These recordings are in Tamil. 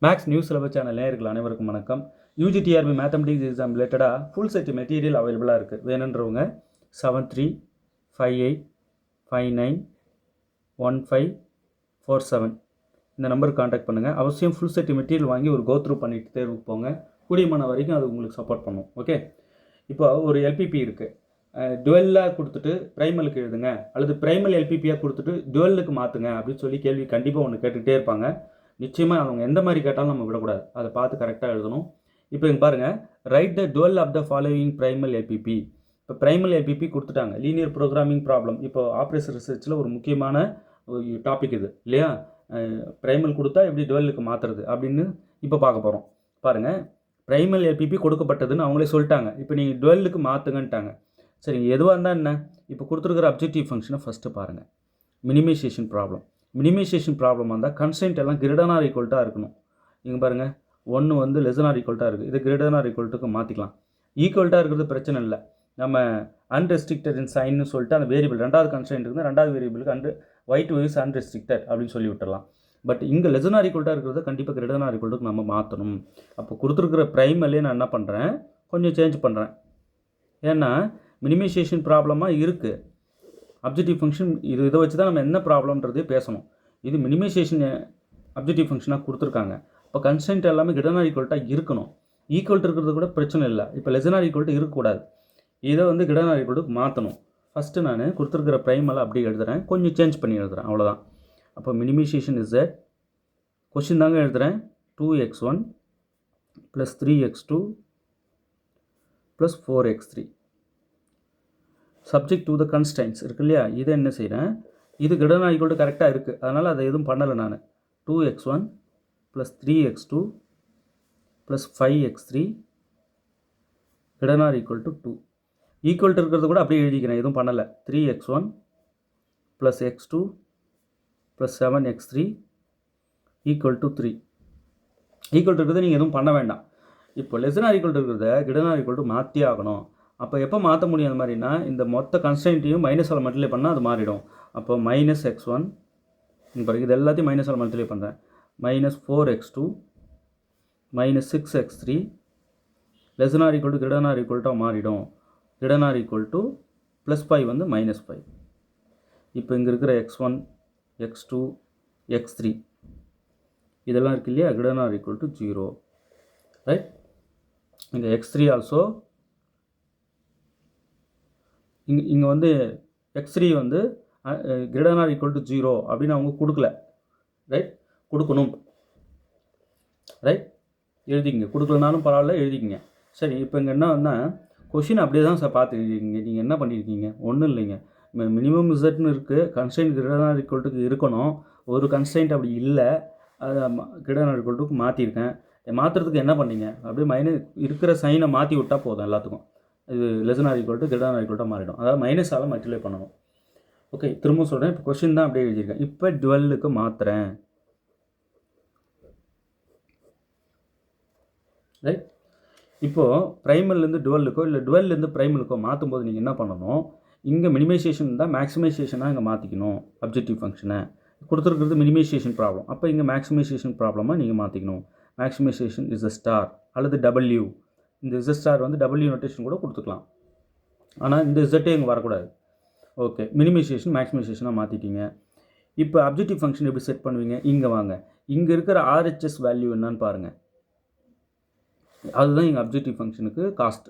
மேக்ஸ் நியூஸ் சிலபஸ் சேனல் நேயர்கள் அனைவருக்கும் வணக்கம். யூஜிடிஆர்பி மேத்தமெட்டிக்ஸ் எக்ஸாம் ரிலேட்டடாக ஃபுல் செட் மெட்டீரியல் அவைலபிளாக இருக்குது. வேணுன்றவங்க 7358591547 இந்த நம்பருக்கு காண்டாக்ட் பண்ணுங்கள். அவசியம் ஃபுல் செட் மெட்டீரியல் வாங்கி ஒரு கோத்ரூ பண்ணிவிட்டு தேர்வுக்கு போங்க. கூடியமான வரைக்கும் அது உங்களுக்கு சப்போர்ட் பண்ணும். ஓகே, இப்போ ஒரு எல்பிபி இருக்குது. டுவெல்லாக கொடுத்துட்டு ப்ரைமலுக்கு எழுதுங்க, அல்லது ப்ரைமல் எல்பிபியாக கொடுத்துட்டு டுவெல்லுக்கு மாற்றுங்க அப்படின்னு சொல்லி கேள்வி கண்டிப்பாக ஒன்று கேட்டுகிட்டே இருப்பாங்க. நிச்சயமாக அவங்க எந்த மாதிரி கேட்டாலும் நம்ம விடக்கூடாது, அதை பார்த்து கரெக்டாக எழுதணும். இப்போ இங்கே பாருங்கள், write the dual of the following primal LPP. இப்போ ப்ரைமல் எல்பிபி கொடுத்துட்டாங்க, லீனியர் ப்ரோக்ராமிங் ப்ராப்ளம். இப்போ ஆப்ரேஷன் ரிசர்ச்சில் ஒரு முக்கியமான டாபிக் இது இல்லையா? ப்ரைமல் கொடுத்தா எப்படி டுவெல்லுக்கு மாற்றுறது அப்படின்னு இப்போ பார்க்க போகிறோம். பாருங்கள், ப்ரைமல் எல்பிபி கொடுக்கப்பட்டதுன்னு அவங்களே சொல்லிட்டாங்க. இப்போ நீங்கள் டுவெல்லுக்கு மாற்றுங்கன்ட்டாங்க. சரிங்க, எதுவாக இருந்தால் என்ன? இப்போ கொடுத்துருக்கிற அப்ஜெக்டிவ் ஃபங்க்ஷனை ஃபஸ்ட்டு பாருங்கள். Minimisation problem. மினிமைசேஷன் ப்ராப்ளம் வந்தால் கன்ஸ்டன்ட் எல்லாம் கிரேட்டர் ஆர் ஈக்குவல்ட்டாக இருக்கணும். இங்கே பாருங்கள், 1 வந்து லெஸ் ஆர் ஈக்குவல்ட்டாக இருக்குது. இது கிரேட்டர் ஆர் ஈக்குவல்ட்டுக்கு மாற்றிக்கலாம். ஈக்குவல்ட்டாக இருக்கிறது பிரச்சனை இல்லை. நம்ம அன்ரெஸ்ட்ரிக்டட் இன் சைன்னு சொல்லிட்டு அந்த வேரியபிள் ரெண்டாவது கன்ஸ்டன்ட் இருக்குது, ரெண்டாவது வேரியபிளுக்கு y2 இஸ் அன்ரெஸ்ட்ரிக்டட் அப்படின்னு சொல்லி விட்டுடலாம். பட் இங்கே லெஸ் ஆர் ஈக்குவல்ட்டாக இருக்கிறத கண்டிப்பாக கிரேட்டர் ஆர் ஈக்குவல்ட்டுக்கு நம்ம மாற்றணும். அப்போ கொடுத்துருக்கிற ப்ரைமலே நான் என்ன பண்ணுறேன், கொஞ்சம் சேஞ்ச் பண்ணுறேன். ஏன்னா மினிமைசேஷன் ப்ராப்ளமாக இருக்குது. அப்ஜெக்டிவ் ஃபங்க்ஷன் இதை வச்சு தான் நம்ம என்ன ப்ராப்ளம்ன்றதே பேசணும். இது மினிமைசேஷன் அப்ஜெக்டிவ் ஃபங்க்ஷனாக கொடுத்துருக்காங்க. இப்போ கன்ஸ்டன்ட் எல்லாமே கிரேட்டர் ஆர் ஈக்குவல்ட்டாக இருக்கணும். ஈக்குவல்ட்டு இருக்கிறது கூட பிரச்சனை இல்லை. இப்போ லெஸ் ஆர் ஈக்குவல்ட்டு இருக்கக்கூடாது. இதை வந்து கிரேட்டர் ஆர் ஈக்குவல்ட்டுக்கு மாற்றணும். ஃபஸ்ட்டு நான் கொடுத்துருக்கிற ப்ரைமெல்லாம் அப்படி எழுதுகிறேன், கொஞ்சம் சேஞ்ச் பண்ணி எழுதுகிறேன், அவ்வளோதான். அப்போ மினிமைசேஷன் இஸ் தட் கொஷின் தாங்க எழுதுகிறேன். 2x1 + 3x2 + 4x3 subject to the constants இருக்கு இல்லையா? இதை என்ன செய்கிறேன், இது கிரேட்டர் ஆர் ஈக்குவல் டு கரெக்டாக இருக்குது, அதனால் அதை எதுவும் பண்ணலை நான். 2x1 + 3x2 + 5x3 greater or equal to 2. Equal to இருக்கிறது கூட அப்படியே எழுதிக்கிறேன், எதுவும் பண்ணலை. 3x1 + x2 + 7x3 = 3. ஈக்குவல்ட்டு இருக்கிறத நீங்கள் எதுவும் பண்ண வேண்டாம். இப்போ லெஸ் ஆர் ஈக்குவல் இருக்கிறத கிரேட்டர் ஆர் ஈக்குவல் டு மாற்றி ஆகணும். அப்போ எப்போ மாற்ற முடியும் அந்த மாதிரினா, இந்த மொத்த கன்ஸ்டன்ட்டையும் மைனஸால் மல்டிப்ளை பண்ணால் அது மாறிடும். அப்போ -x1 இங்கே பாருங்கள், இது எல்லாத்தையும் மைனஸால் மல்டிப்ளை பண்ணுறேன். -4x2 -6x3 less or equal to greater or equal to மாறிடும். கிரேட்டர் ஆர் ஈக்குவல் டு +5 வந்து -5. இப்போ இங்கே இருக்கிற x1 x2 x3 இதெல்லாம் இருக்குது இல்லையா? Greater or equal to 0, right? இங்கே x3 ஆல்சோ இங்கே வந்து x3 வந்து கிரேட்டர் ஆர் ஈக்குவல் டு 0 அப்படின்னு அவங்க கொடுக்கல, ரைட்? கொடுக்கணும், ரைட்? எழுதிக்கிங்க, கொடுக்கலனாலும் பரவாயில்ல, எழுதிக்கிங்க. சரி, இப்போ இங்கே என்னன்னா கொஷின் அப்படியே தான் சார் பார்த்து எழுதிக்கிங்க. நீங்கள் என்ன பண்ணியிருக்கீங்க, ஒன்றும் இல்லைங்க. மினிமம் இசட்னு இருக்குது, கன்ஸ்டன்ட் கிரேட்டர் ஆர் ஈக்குவல்ட்டுக்கு இருக்கணும். ஒரு கன்ஸ்டன்ட் அப்படி இல்லை, அதை கிரேட்டர் ஆர் ஈக்குவல்ட்டுக்கு மாற்றிருக்கேன். மாற்றுறதுக்கு என்ன பண்ணீங்க, அப்படியே மைனஸ் இருக்கிற சைனை மாற்றி விட்டால் போதும் எல்லாத்துக்கும். இது less or equal to greater or equal to மாறிடும். அதாவது மைனஸால் மல்டிப்ளை பண்ணணும். ஓகே, திரும்ப சொல்கிறேன். இப்போ கொஷின் தான் அப்படியே எழுதியிருக்கேன். இப்போ டுவெல்லுக்கு மாற்றுறேன், ரைட்? இப்போது ப்ரைமல்லேருந்து டுவெல்லுக்கோ இல்லை டுவெல்லேருந்து ப்ரைமலுக்கோ மாற்றும் போது நீங்கள் என்ன பண்ணணும், இங்கே மினிமைசேஷன் தான் மேக்ஸிமைசேஷனாக இங்கே மாற்றிக்கணும். அப்ஜெக்டிவ் ஃபங்க்ஷனை கொடுத்துருக்கிறது மினிமைசேஷன் ப்ராப்ளம், அப்போ இங்கே மேக்ஸிமைசேஷன் ப்ராப்ளமாக நீங்கள் மாற்றிக்கணும். மேக்ஸிமைசேஷன் இஸ் a ஸ்டார் அல்லது W. இந்த Z வந்து W நோட்டேஷன் கூட கொடுத்துக்கலாம், ஆனால் இந்த Z இங்கே வரக்கூடாது. ஓகே, மினிமைசேஷன் மேக்ஸிமைசேஷனாக மாற்றிட்டீங்க. இப்போ அப்ஜெக்டிவ் ஃபங்க்ஷன் எப்படி செட் பண்ணுவீங்க? இங்கே வாங்க, இங்கே இருக்கிற RHS வேல்யூ என்னன்னு பாருங்கள். அதுதான் இங்கே அப்ஜெக்டிவ் ஃபங்க்ஷனுக்கு காஸ்ட்.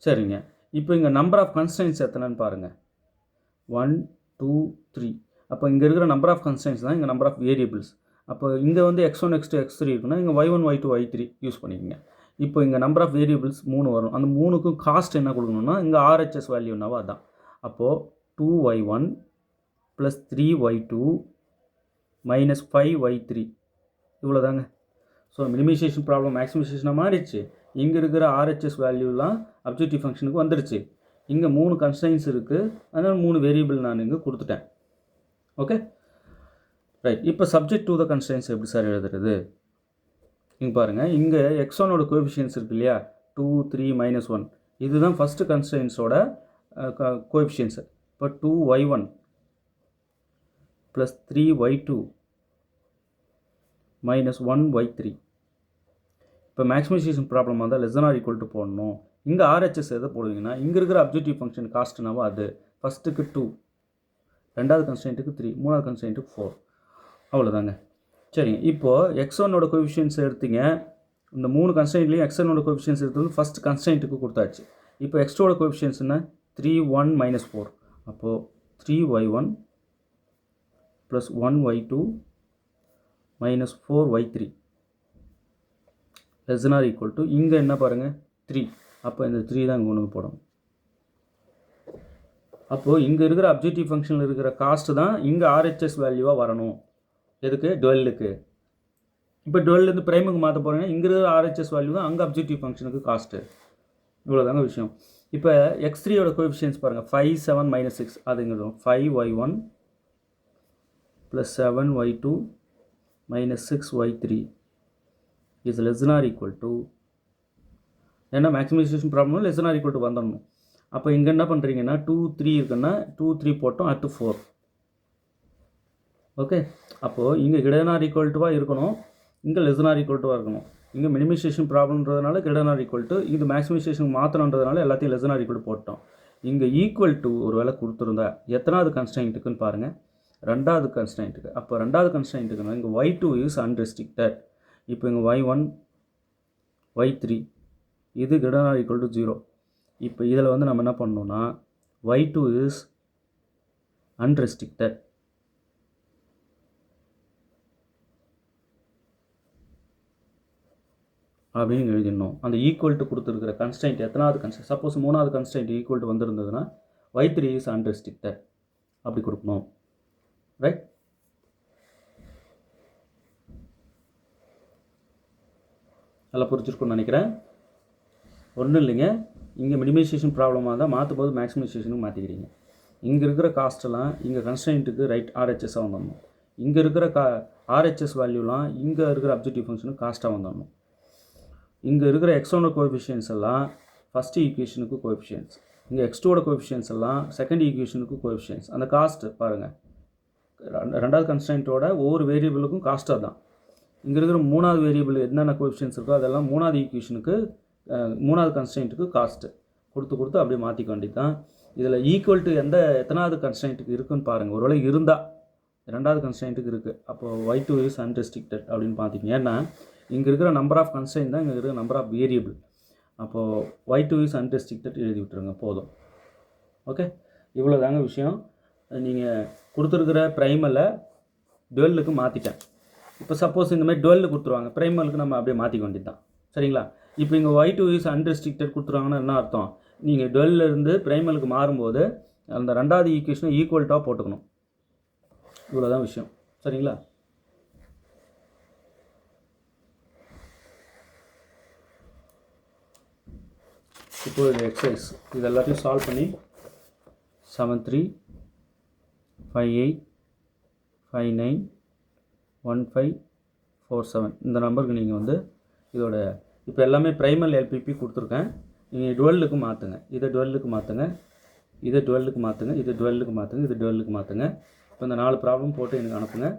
சரிங்க, இப்போ இங்கே நம்பர் ஆஃப் கன்ஸ்டன்ட்ஸ் எத்தனைன்னு பாருங்கள். 1 2 3. அப்போ இங்கே இருக்கிற நம்பர் ஆஃப் கன்ஸ்டன்ட்ஸ் தான் இங்கே நம்பர் ஆஃப் வேரியபிள்ஸ். அப்போ இங்கே வந்து x1 x2 x3 இருக்குன்னா இங்கே y1 y2 y3 யூஸ் பண்ணிக்கோங்க. இப்போ இங்கே நம்பர் ஆஃப் வேரியபிள்ஸ் 3 வரும். அந்த 3க்கும் காஸ்ட் என்ன கொடுக்கணும்னா இங்கே RHS வேல்யூனாவோ அதான். அப்போது 2y1 + 3y2 - 5y3 இவ்வளோ தாங்க. ஸோ மினிமைசேஷன் ப்ராப்ளம் மேக்ஸிமைசேஷனாக மாறிடுச்சு. இங்கே இருக்கிற RHS வேல்யூலாம் அப்ஜெக்டிவ் ஃபங்க்ஷனுக்கு வந்துடுச்சு. இங்கே 3 கன்ஸ்டன்ட்ஸ் இருக்குது, அதனால் 3 வேரியபிள் நான் இங்கே கொடுத்துட்டேன். Okay, right. இப்போ சப்ஜெக்ட் டு த கன்ஸ்டன்ட்ஸ் எப்படி சார் எழுதுறது? இங்கே பாருங்கள், இங்கே x1ஓட கோஎஃபிஷியன்ஸ் இருக்குது இல்லையா? 2 3 -1. இதுதான் ஃபஸ்ட்டு கன்ஸ்டன்ட்ஸோட கோஎஃபிஷியன்ஸு. இப்போ 2y1 + 3y2 - 1y3 இப்போ மேக்ஸிமைசேஷன் ப்ராப்ளம் வந்தால் லெஸ் ஆர் ஈக்குவல் டு போடணும். இங்கே ஆர்ஹெச்எஸ் எதை போடுவீங்கன்னா இங்கே இருக்கிற அப்ஜெக்டிவ் ஃபங்க்ஷன் காஸ்ட்னாவோ அது ஃபஸ்ட்டுக்கு 2, ரெண்டாவது கன்ஸ்ட்ரெயின்ட்டுக்கு 3, மூணாவது கன்ஸ்ட்ரெயின்ட்டுக்கு 4. அவ்வளோதாங்க. சரிங்க. இப்போது x1ஓட கோஎஃபிஷியன்ஸ் எடுத்தீங்க. இந்த 3 கன்ஸ்ட்ரெயின்ட்லேயும் x1ஓட கோஎஃபிஷியன்ஸ் எடுத்து ஃபஸ்ட் கன்ஸ்ட்ரெயின்ட்டுக்கு கொடுத்தாச்சு. இப்போ x2ஓட கோஎஃபிஷியன்ஸ் என்ன? 3, 1, -4. அப்போது 3y1 + 1y2 - 4y3 less or equal to இங்கே என்ன பாருங்கள் 3. அப்போ இந்த 3 தான் இங்கே ஒன்று போடணும். அப்போது இங்கே இருக்கிற அப்ஜெக்டிவ் ஃபங்க்ஷனில் இருக்கிற காஸ்ட்டு தான் இங்கே ஆர்ஹெச்எஸ் வேல்யூவாக வரணும். எதுக்கு? டுவெல்லுக்கு. இப்போ டுவெல்லேருந்து ப்ரைமுக்கு மாற்ற போகிறீங்கன்னா இங்கே இருக்கிற ஆர்ஹெச்எஸ் வேல்யூ தான் அங்கே அப்ஜெக்டிவ் ஃபங்க்ஷனுக்கு காஸ்ட்டு. இவ்வளோதாங்க விஷயம். இப்போ x3ஓட கோஎஃபிஷியன்ஸ் பாருங்கள் 5, 7, -6 அதுங்கிறோம் 5y1 + 7y2 - 6y3 is less or equal to, ஏன்னா maximization problem less or equal to வந்துடணும். அப்போ இங்கே என்ன பண்ணுறீங்கன்னா 2, 3 இருக்குன்னா 2, 3 போட்டோம் அடுத்து 4. ஓகே. அப்போது இங்கே கிரேட்டர் ஆர் ஈக்குவல் டுவாக இருக்கணும், இங்கே லெஸ் ஆர் ஈக்குவல் டுவாக இருக்கணும். இங்கே மினிமைசேஷன் ப்ராப்ளம்ன்றதுனால கிரேட்டர் ஆர் ஈக்குவல் டு, இது மேக்ஸிமைசேஷன் மாற்றணுன்றதுனால எல்லாத்தையும் லெஸ் ஆர் ஈக்குவல் டு போட்டோம். இங்கே ஈக்குவல் டு ஒரு வேளை கொடுத்துருந்தா எத்தனாவது கன்ஸ்ட்ரெயின்ட்டுக்குன்னு பாருங்கள்? ரெண்டாவது கன்ஸ்ட்ரெயின்ட்டுக்கு. அப்போ ரெண்டாவது கன்ஸ்ட்ரெயின்ட்டுக்குன்னா இங்கே y2 இஸ் அன்ரெஸ்ட்ரிக்டட். இப்போ இங்கே y1, y3 இது கிரேட்டர் ஆர் ஈக்குவல் டு 0. இப்போ இதில் வந்து நம்ம என்ன பண்ணணும்னா y2 இஸ் அன்ரெஸ்ட்ரிக்டட் அப்படின்னு எழுதிடணும். அந்த ஈக்குவல் டு கொடுத்துருக்கிற கன்ஸ்ட்ரெயின்ட் எத்தனாவது கன்ஸ்ட்ரெயின்ட், சப்போஸ் மூணாவது கன்ஸ்ட்ரெயின்ட் ஈக்குவல் டு வந்திருந்ததுன்னா y3 இஸ் அன்ரெஸ்ட்ரிக்டட் அப்படி கொடுக்கணும். ரைட். நல்லா புரிஞ்சிருக்குன்னு நினைக்கிறேன். ஒன்றும் இல்லைங்க, இங்கே மினிமைசேஷன் ப்ராப்ளமாக தான் மாற்றும் போது மேக்ஸிமைசேஷனுக்கு மாற்றிக்கிறீங்க. இங்கே இருக்கிற காஸ்ட்டெல்லாம் இங்கே கன்ஸ்ட்ரெயின்ட்டுக்கு ரைட் ஆர்ஹெச்எஸ்ஸாக வந்துடணும். இங்கே இருக்கிற ஆர்ஹெச்எஸ் வேல்யூலாம் இங்கே இருக்கிற அப்ஜெக்டிவ் ஃபங்க்ஷனுக்கு காஸ்ட்டாக வந்துடணும். இங்கே இருக்கிற x1ஓட கோஎஃபிஷியன்ஸ் எல்லாம் ஃபஸ்ட்டு ஈக்குவேஷனுக்கு கோஎஃபிஷியன்ஸ், இங்கே x2ஓட கோஎஃபிஷியன்ஸ் எல்லாம் செகண்ட் ஈக்குவேஷனுக்கு கோஎஃபிஷியன்ஸ். அந்த காஸ்ட்டு பாருங்கள், ரெண்டாவது கன்ஸ்ட்ரெயின்ட்டோட ஒவ்வொரு வேரியபிளுக்கும் காஸ்ட்டாக தான். இங்கே இருக்கிற மூணாவது வேரியபிள் என்னென்ன கோஎஃபிஷியன்ஸ் இருக்கோ அதெல்லாம் மூணாவது ஈக்குவேஷனுக்கு மூணாவது கன்ஸ்ட்ரெயின்ட்டுக்கு காஸ்ட்டு கொடுத்து அப்படியே மாற்றிக்க வேண்டியது தான். இதில் ஈக்குவல் டு எத்தனாவது கன்ஸ்ட்ரெயின்ட்டுக்கு இருக்குன்னு பாருங்கள். ஒருவேளை இருந்தால் ரெண்டாவது கன்ஸ்ட்ரெயின்ட்டுக்கு இருக்குது, அப்போது y2 இஸ் அன்ரெஸ்ட்ரிக்டட் அப்படின்னு பார்த்திங்க. ஏன்னா இங்கே இருக்கிற நம்பர் ஆஃப் கன்ஸ்ட்ரெயின்ட் தான் இங்கே இருக்கிற நம்பர் ஆஃப் வேரியபிள். அப்போது y2 இஸ் அன்ரெஸ்ட்ரிக்டட் எழுதி விட்டுருங்க போதும். ஓகே. இவ்வளோ தாங்க விஷயம். நீங்கள் கொடுத்துருக்கிற ப்ரைமலை டுவெல்லுக்கு மாற்றிட்டேன். இப்போ சப்போஸ் இந்த மாதிரி டுவெல்லு கொடுத்துருவாங்க, ப்ரைமலுக்கு நம்ம அப்படியே மாற்றிக்க வேண்டியது தான். சரிங்களா? இப்போ இங்கே y2 இஸ் அன்ரெஸ்ட்ரிக்டட் கொடுத்துருவாங்கன்னா என்ன அர்த்தம்? நீங்கள் டுவெல்லேருந்து ப்ரைமலுக்கு மாறும்போது அந்த ரெண்டாவது ஈக்குவேஷனை ஈக்குவல்ட்டாக போட்டுக்கணும். இவ்வளோதான் விஷயம். சரிங்களா? இப்போ இது எக்ஸசைஸ் இது எல்லாத்தையும் சால்வ் பண்ணி 7, 3, 5, 8, 5, 9, 1, 5, 4, 7 இந்த நம்பருக்கு நீங்கள் வந்து இதோட இப்போ எல்லாமே ப்ரைமல் எல்பிபி கொடுத்துருக்கேன். நீங்கள் டுவெல்லுக்கு மாற்றுங்க, இதை டுவெல்லுக்கு மாற்றுங்க, இதை டுவெல்லுக்கு மாற்றுங்க, இது டுவெல்லுக்கு மாற்றுங்க, இது டுவெல்லுக்கு மாற்றுங்க. இப்போ இந்த 4 ப்ராப்ளம் போட்டு எனக்கு அனுப்புங்க.